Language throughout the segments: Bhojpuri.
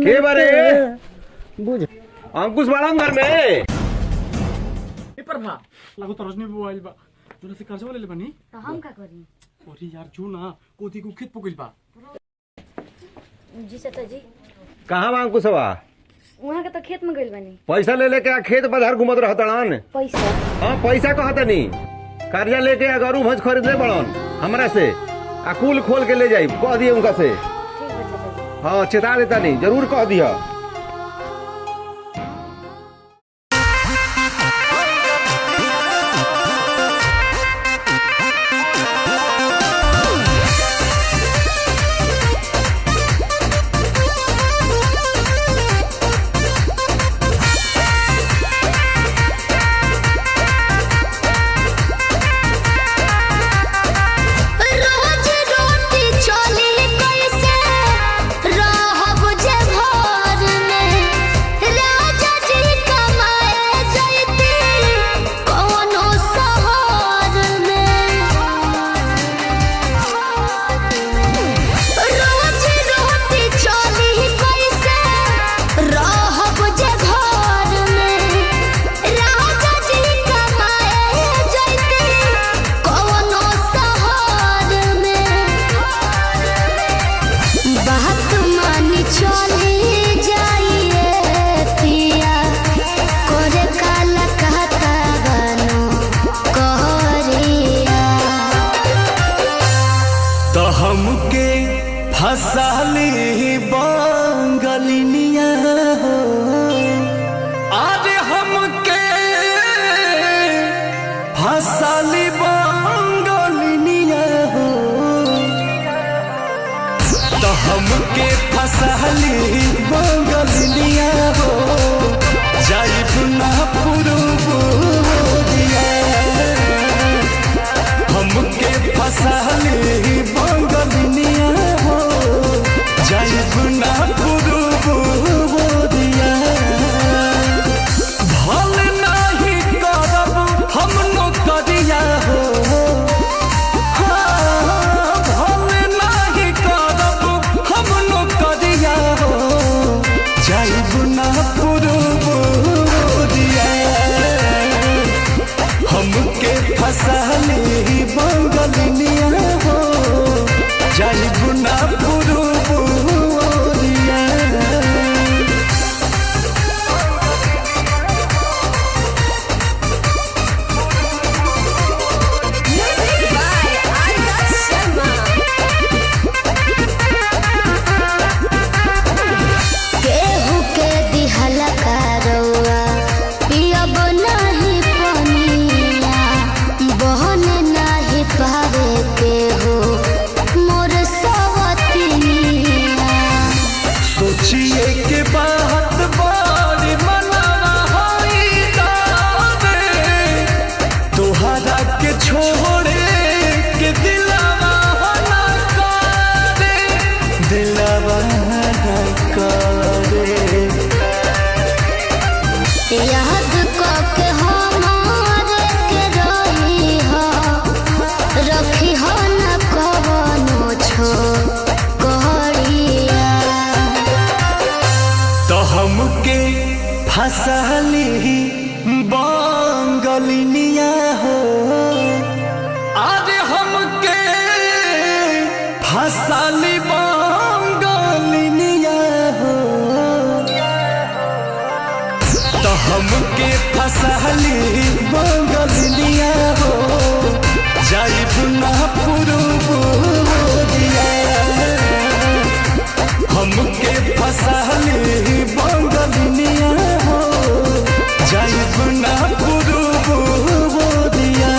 के बारे बुझ अंकुश बाड़ा घर में पेपर भा लागो तो रजनी मोबाइल बा जोना से कर्जा ले ले बनी तो हम का करी। अरे यार जो ना कोती को खेत पकइल बा जी चाचा जी कहां बा अंकुश बा वहां के तो खेत में गइल बनी। पैसा ले लेके खेत बाजार घूमत रहतड़न। पैसा हां पैसा कहतनी कर्जा लेके गरू भैंस खरीद ले बड़न हमरा से आ कुल खोल के ले जाई कह दिए उनका से। ठीक है चाचा जी। हाँ चेता देता नहीं जरूर कह दिया। हमके फसाली बांगलिनिया हो अरे हमके फसाली बांगलिनिया हो तो हमके फसाली बांगलिनिया हो जाइब ना पुरुबुदिया हमके फसाली बांगलिनिया हो जाइब ना पुरुबुदिया भल नहीं करब हम नौकरिया हो भल नहीं करब हम नौकरिया हो जाइब ना पुरुबुदिया हमके फसाली बांगलिनिया हो जाइब ना पुरुबुदिया केहू के दिहला करौआ पियब नहीं पनिया बहन नहीं पावे केहू मोर सवतिया। सोचिए के बात बारी मनावा होई दावे तोहरा के छोड़े के दिलावा ना करे दिलावा ना करे याद के हमारे के रही हो रखी हो न कवनो छो कहरिया। तो हमके फसाली बांगलिनिया हो अरे हमके फसाली बांगलिनिया हो तो हमके फसाली बांगलिनिया हो जाइब ना पुरुबुदिया हमके फसाली बांगलिनिया हो जाइब ना पुरुबुदिया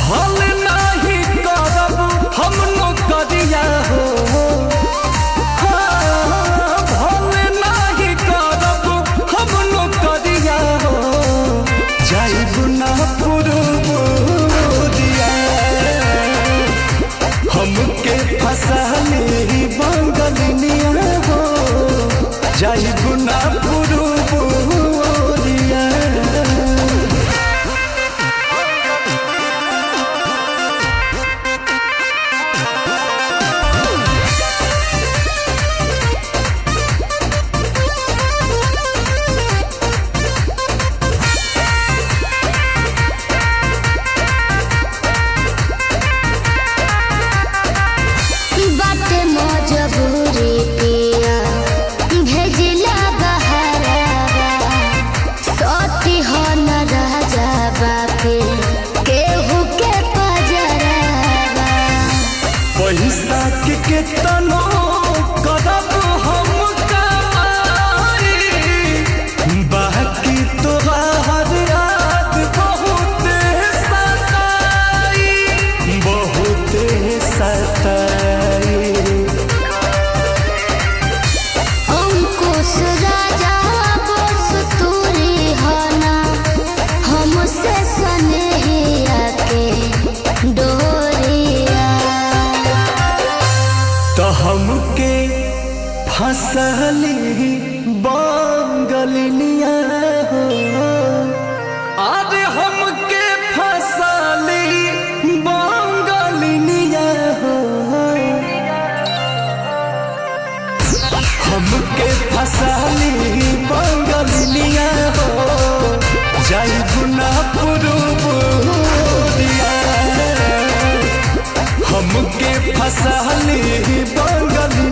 भल नहीं करब हम नौकरिया हो भल नहीं करब हम नौकरिया हो जाइब ना पुरुबुदिया हमके फसाली बांगलिनिया हो जाइब ना पुरुबुदिया मजबूरी पिया भेजिला बहरावा सोती हो न राजा बापे केहू के पजरावा पैसा के तनो करब हम कमाई बाकी तोहार याद बहुत सताई अंकुश राजा बस तूरी हना हमसे सनेहिया के डोरिया तो हमके फसली बंगलिनिया हो अरे हमके फसली बंगलिनिया हो हमके फसली बंगलिनिया हो जाई गुना पुरुबुरिया हमके फसली बंगलिनिया